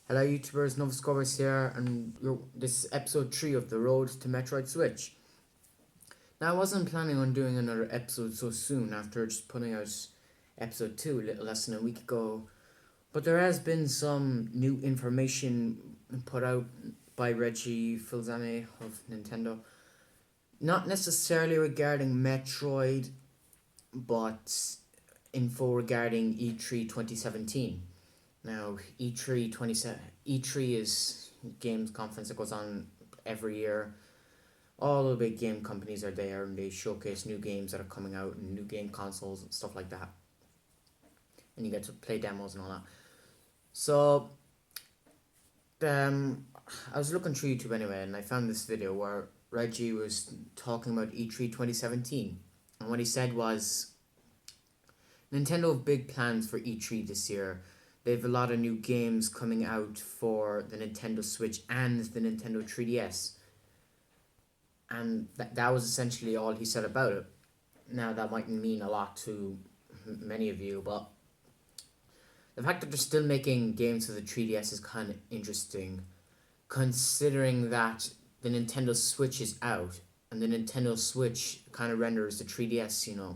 Hello YouTubers, Novascovers here, and this is episode 3 of The Road to Metroid Switch. Now, I wasn't planning on doing another episode so soon after just putting out episode 2 a little less than a week ago, but there has been some new information put out by Reggie Fils-Aimé of Nintendo. Not necessarily regarding Metroid, but info regarding E3 2017. Now, E3 is games conference that goes on every year. All the big game companies are there and they showcase new games that are coming out and new game consoles and stuff like that. And you get to play demos and all that. So, I was looking through YouTube anyway, and I found this video where Reggie was talking about E3 2017. And what he said was, Nintendo have big plans for E3 this year. They have a lot of new games coming out for the Nintendo Switch and the Nintendo 3DS. And that was essentially all he said about it. Now, that mightn't mean a lot to many of you, but the fact that they're still making games for the 3DS is kind of interesting, considering that the Nintendo Switch is out, and the Nintendo Switch kind of renders the 3DS,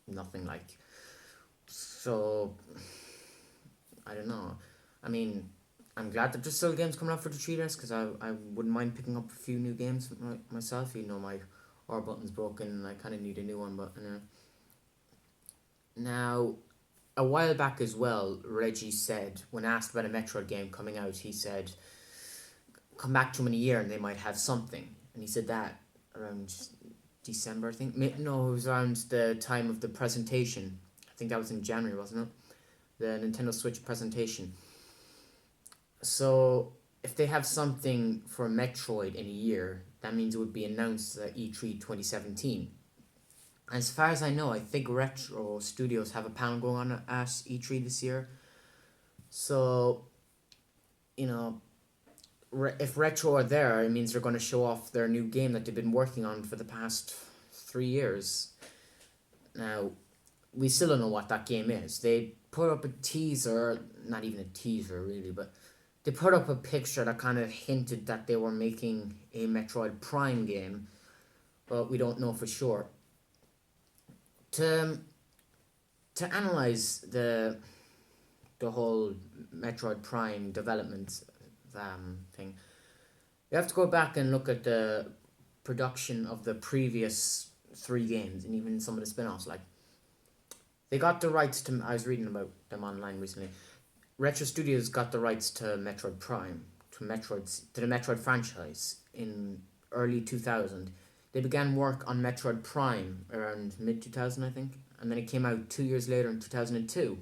nothing like. So, I don't know. I mean, I'm glad that there's still games coming out for the 3DS because I wouldn't mind picking up a few new games myself. My R button's broken and I kind of need a new one. But now, a while back as well, Reggie said, when asked about a Metroid game coming out, he said, come back to him in a year and they might have something. And he said that around December, I think. No, it was around the time of the presentation. I think that was in January, wasn't it? The Nintendo Switch presentation. So, if they have something for Metroid in a year, that means it would be announced at E3 2017. As far as I know, I think Retro Studios have a panel going on at E3 this year. So, if Retro are there, it means they're going to show off their new game that they've been working on for the past 3 years. Now, we still don't know what that game is. They put up a teaser, not even a teaser really, but they put up a picture that kind of hinted that they were making a Metroid Prime game, but we don't know for sure. To analyze the whole Metroid Prime development thing, you have to go back and look at the production of the previous 3 games and even some of the spin-offs. Like, they got the rights to. I was reading about them online recently. Retro Studios got the rights to Metroid Prime, to the Metroid franchise in early 2000. They began work on Metroid Prime around mid 2000, I think, and then it came out 2 years later in 2002.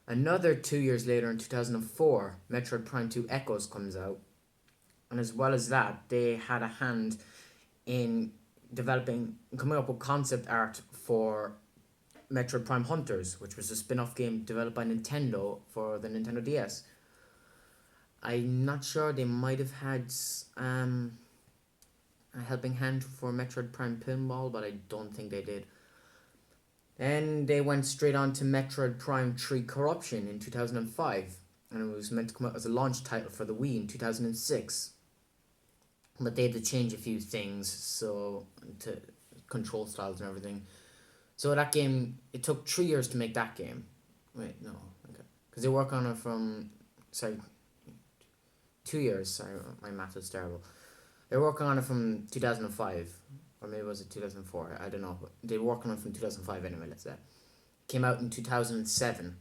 Another 2 years later in 2004, Metroid Prime 2 Echoes comes out, and as well as that, they had a hand in coming up with concept art for Metroid Prime Hunters, which was a spin-off game developed by Nintendo for the Nintendo DS. I'm not sure, they might have had a helping hand for Metroid Prime Pinball, but I don't think they did. Then they went straight on to Metroid Prime 3 Corruption in 2005, and it was meant to come out as a launch title for the Wii in 2006. But they had to change a few things, so to control styles and everything. So that game, it took 3 years to make that game. Wait, no, okay, because they work on it from 2 years. Sorry, my math is terrible. They were working on it from 2005, or maybe was it 2004? I don't know. But they were working on it from 2005 anyway. Let's say came out in 2007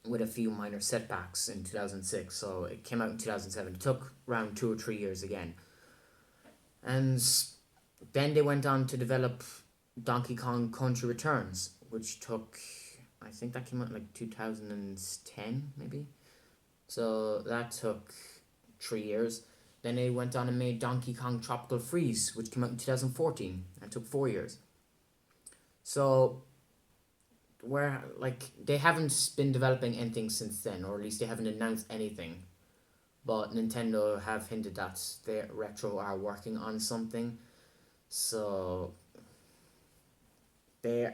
with a few minor setbacks in 2006. So it came out in 2007. It took around 2 or 3 years again, and then they went on to develop Donkey Kong Country Returns, which took, I think that came out in like 2010 maybe. So that took 3 years. Then they went on and made Donkey Kong Tropical Freeze, which came out in 2014 and took 4 years. So they haven't been developing anything since then, or at least they haven't announced anything. But Nintendo have hinted that Retro are working on something. So they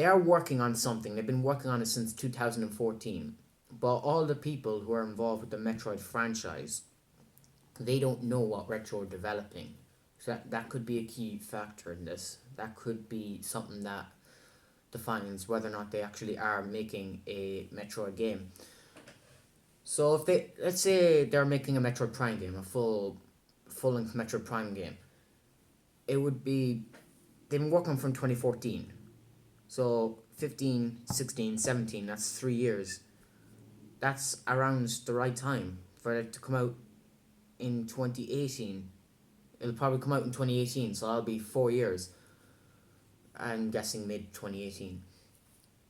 are working on something. They've been working on it since 2014. But all the people who are involved with the Metroid franchise, they don't know what Retro are developing. So that could be a key factor in this. That could be something that defines whether or not they actually are making a Metroid game. So if they, let's say they're making a Metroid Prime game, a full length Metroid Prime game, it would be, they've been working from 2014. So 15, 16, 17, that's 3 years. That's around the right time for it to come out in 2018. It'll probably come out in 2018, so that'll be 4 years. I'm guessing mid 2018.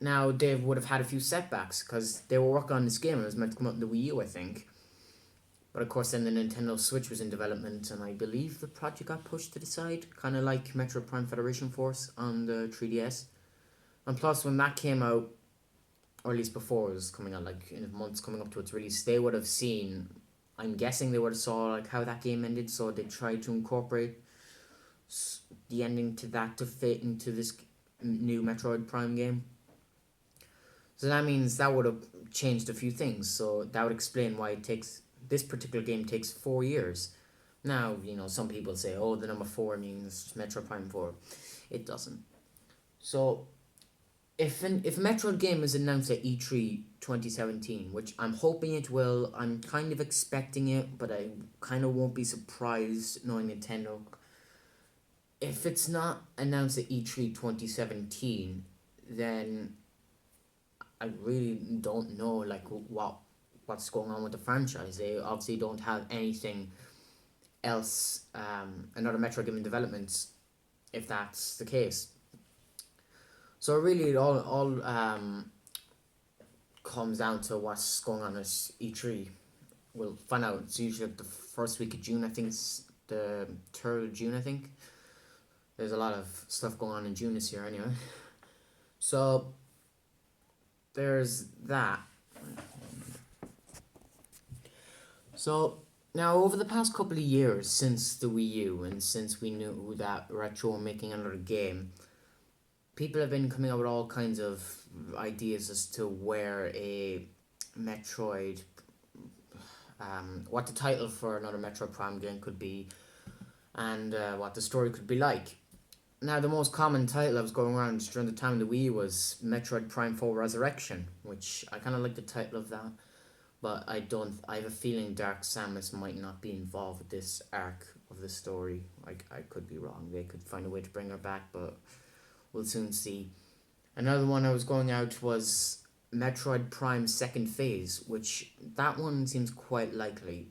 Now, they would have had a few setbacks because they were working on this game. It was meant to come out on the Wii U, I think. But of course, then the Nintendo Switch was in development, and I believe the project got pushed to the side, kind of like Metroid Prime Federation Force on the 3DS. And plus, when that came out, or at least before it was coming out, like in the months coming up to its release, they would have seen, I'm guessing they would have saw like how that game ended, so they tried to incorporate the ending to that to fit into this new Metroid Prime game. So that means that would have changed a few things. So that would explain why this particular game takes 4 years. Now, some people say, oh, the number 4 means Metroid Prime 4. It doesn't. So if a Metroid game is announced at E3 2017, which I'm hoping it will, I'm kind of expecting it, but I kind of won't be surprised knowing Nintendo. If it's not announced at E3 2017, then I really don't know like what's going on with the franchise. They obviously don't have anything else, another Metroid game in development, if that's the case. So really, it all comes down to what's going on at E3. We'll find out. It's usually the first week of June. I think it's the 3rd of June. I think there's a lot of stuff going on in June this year, anyway. So there's that. So now, over the past couple of years since the Wii U and since we knew that Retro were making another game, people have been coming up with all kinds of ideas as to where a Metroid, what the title for another Metroid Prime game could be, and what the story could be like. Now, the most common title that was going around during the time of the Wii was Metroid Prime 4 Resurrection, which I kind of like the title of that, but I have a feeling Dark Samus might not be involved with this arc of the story. I could be wrong. They could find a way to bring her back, but we'll soon see. Another one I was going out was Metroid Prime Second Phase, which that one seems quite likely,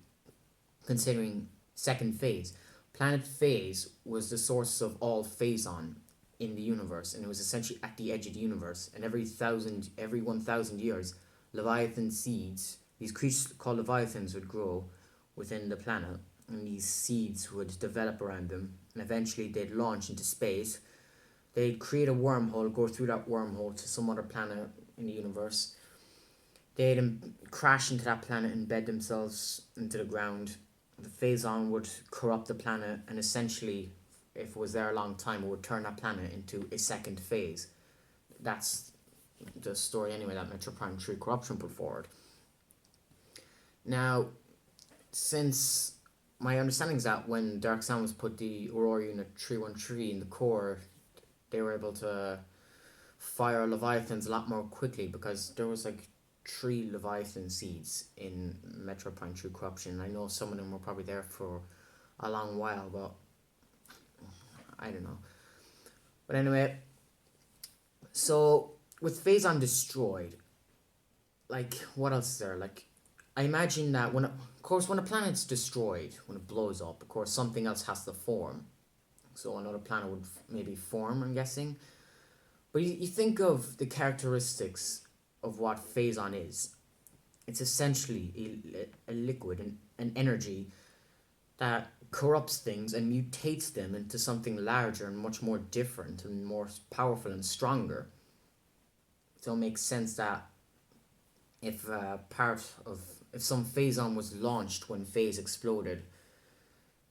considering Second Phase. Planet Phase was the source of all Faison in the universe, and it was essentially at the edge of the universe. And every 1,000 years, Leviathan seeds, these creatures called Leviathans, would grow within the planet, and these seeds would develop around them, and eventually they'd launch into space. They'd create a wormhole, go through that wormhole to some other planet in the universe. They'd crash into that planet and embed themselves into the ground. The Faison would corrupt the planet, and essentially, if it was there a long time, it would turn that planet into a second phase. That's the story anyway that Metroid Prime 3 Corruption put forward. Now, since my understanding is that when Dark Samus put the Aurora Unit 313 in the core, they were able to fire Leviathans a lot more quickly because there was like 3 Leviathan seeds in Metroid Prime 3 Corruption. I know some of them were probably there for a long while, but I don't know. But anyway, so with Faison destroyed, like what else is there? Like I imagine that when a planet's destroyed, when it blows up, of course something else has to form. So another planet would maybe form, I'm guessing. But you think of the characteristics of what Faison is. It's essentially a liquid, an energy that corrupts things and mutates them into something larger and much more different and more powerful and stronger. So it makes sense that if some Faison was launched when Phase exploded,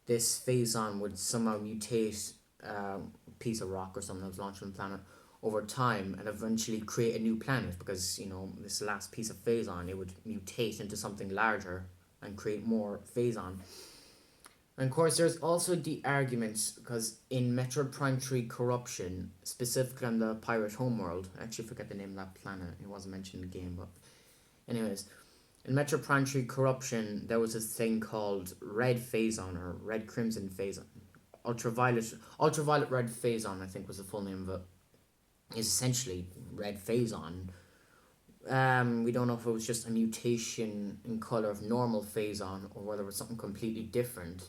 this Faison would somehow mutate a piece of rock or something that was launched from the planet, over time and eventually create a new planet, because this last piece of Faison, it would mutate into something larger and create more Faison. And of course, there's also the arguments, because in Metroid Prime 3 Corruption, specifically on the Pirate Homeworld, I actually forget the name of that planet, it wasn't mentioned in the game, but anyways, in Metroid Prime 3 Corruption, there was this thing called Red Faison, or Red Crimson Faison. Ultraviolet Red Faison, I think was the full name of it, is essentially Red Faison. We don't know if it was just a mutation in color of normal Faison, or whether it was something completely different.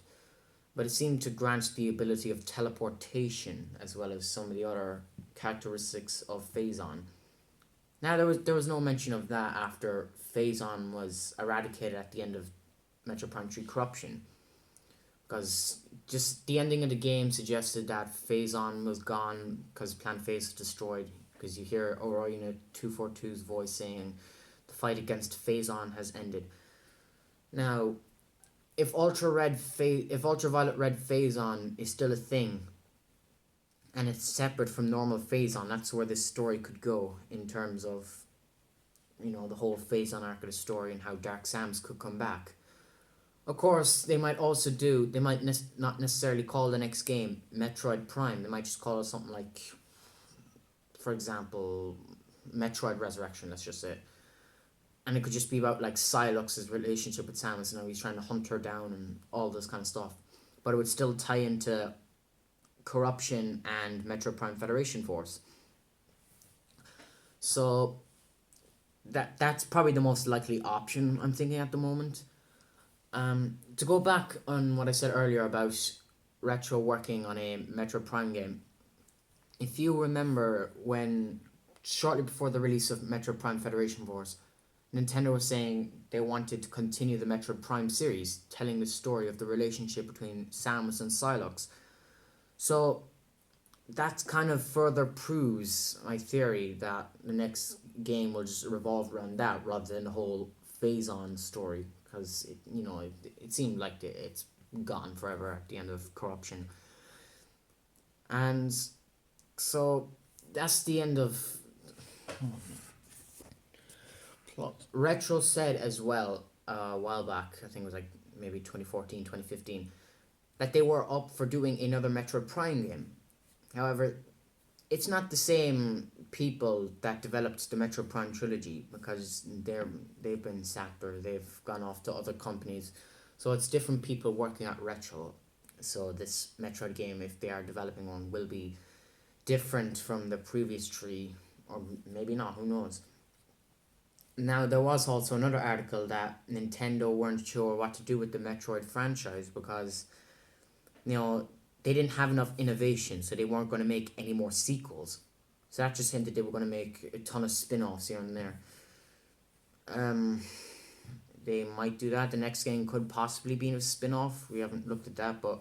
But it seemed to grant the ability of teleportation, as well as some of the other characteristics of Faison. Now, there was no mention of that after Faison was eradicated at the end of Metroid Prime 3 Corruption, because just the ending of the game suggested that Faison was gone because Planet Phase was destroyed, because you hear Oriona 242's voice saying the fight against Faison has ended. Now, if ultraviolet red Faison is still a thing, and it's separate from normal Faison, that's where this story could go in terms of, the whole Faison arc of the story and how Dark Samus could come back. Of course, they might not necessarily call the next game Metroid Prime. They might just call it something like, for example, Metroid Resurrection, let's just say. And it could just be about like Psylux's relationship with Samus and how he's trying to hunt her down and all this kind of stuff. But it would still tie into Corruption and Metroid Prime Federation Force. So that's probably the most likely option I'm thinking at the moment. To go back on what I said earlier about Retro working on a Metroid Prime game, if you remember when, shortly before the release of Metroid Prime Federation Force, Nintendo was saying they wanted to continue the Metroid Prime series, telling the story of the relationship between Samus and Psylux. So that kind of further proves my theory that the next game will just revolve around that rather than the whole Faison story, because it seemed like it's gone forever at the end of Corruption. And so that's the end of plot. Retro said as well a while back, I think it was like maybe 2014, 2015, that they were up for doing another Metroid Prime game. However, it's not the same people that developed the Metroid Prime trilogy, because they've been sacked or they've gone off to other companies. So it's different people working at Retro. So this Metroid game, if they are developing one, will be different from the previous three, or maybe not, who knows. Now, there was also another article that Nintendo weren't sure what to do with the Metroid franchise, because they didn't have enough innovation, so they weren't going to make any more sequels. So that just hinted they were going to make a ton of spin-offs here and there. They might do that. The next game could possibly be a spin-off. We haven't looked at that, but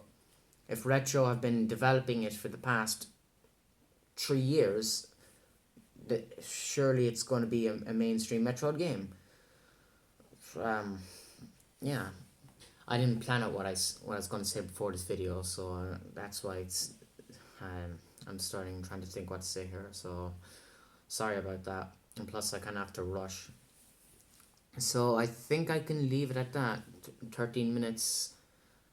if Retro have been developing it for the past 3 years, surely it's going to be a mainstream Metroid game. Yeah. I didn't plan out what I was going to say before this video, so that's why I'm trying to think what to say here, so sorry about that. And plus I kind of have to rush. So I think I can leave it at that. 13 minutes.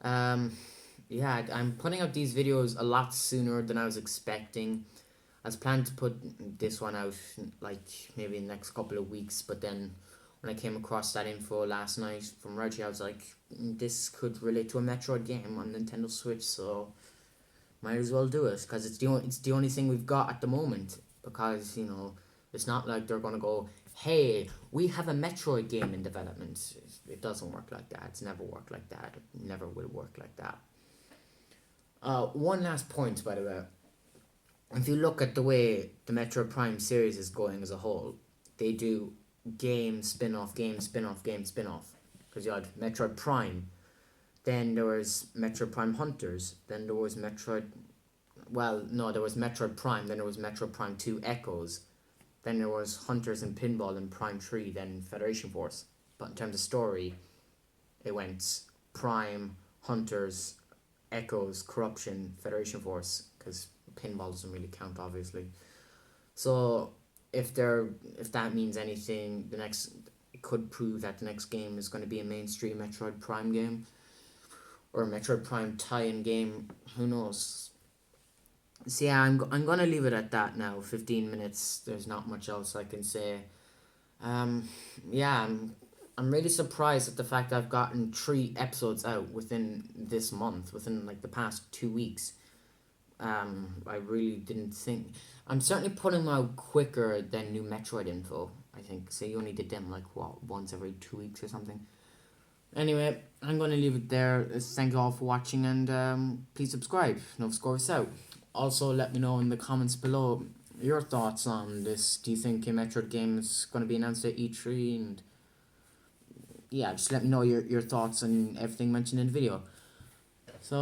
Yeah, I'm putting out these videos a lot sooner than I was expecting. I was planning to put this one out like maybe in the next couple of weeks, but then when I came across that info last night from Reggie, I was like, this could relate to a Metroid game on Nintendo Switch, so might as well do it, because it's the only thing we've got at the moment, because it's not like they're gonna go, hey, we have a Metroid game in development. It doesn't work like that. It's never worked like that. It never will work like that. One last point, by the way. If you look at the way the Metroid Prime series is going as a whole, they do game spin-off, game spin-off, game spin-off. Because you had Metroid Prime, then there was Metroid Prime Hunters, then there was there was Metroid Prime, then there was Metroid Prime 2 Echoes, then there was Hunters and Pinball in Prime 3, then Federation Force. But in terms of story, it went Prime, Hunters, Echoes, Corruption, Federation Force, because Pinball doesn't really count, obviously. So if that means anything, it could prove that the next game is going to be a mainstream Metroid Prime game or a Metroid Prime tie-in game. Who knows? So yeah, I'm gonna leave it at that now. 15 minutes. There's not much else I can say. Um, yeah, I'm really surprised at the fact I've gotten 3 episodes out within this month, within like the past 2 weeks. I really didn't think. I'm certainly putting them out quicker than new Metroid info. I think. So you only did them like what, once every 2 weeks or something. Anyway, I'm gonna leave it there. Thank you all for watching, and please subscribe. Score us out. Also, let me know in the comments below your thoughts on this. Do you think a Metroid game is gonna be announced at E3? And yeah, just let me know your thoughts on everything mentioned in the video. So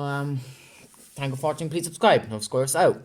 thank you for watching. Please subscribe. Score us out.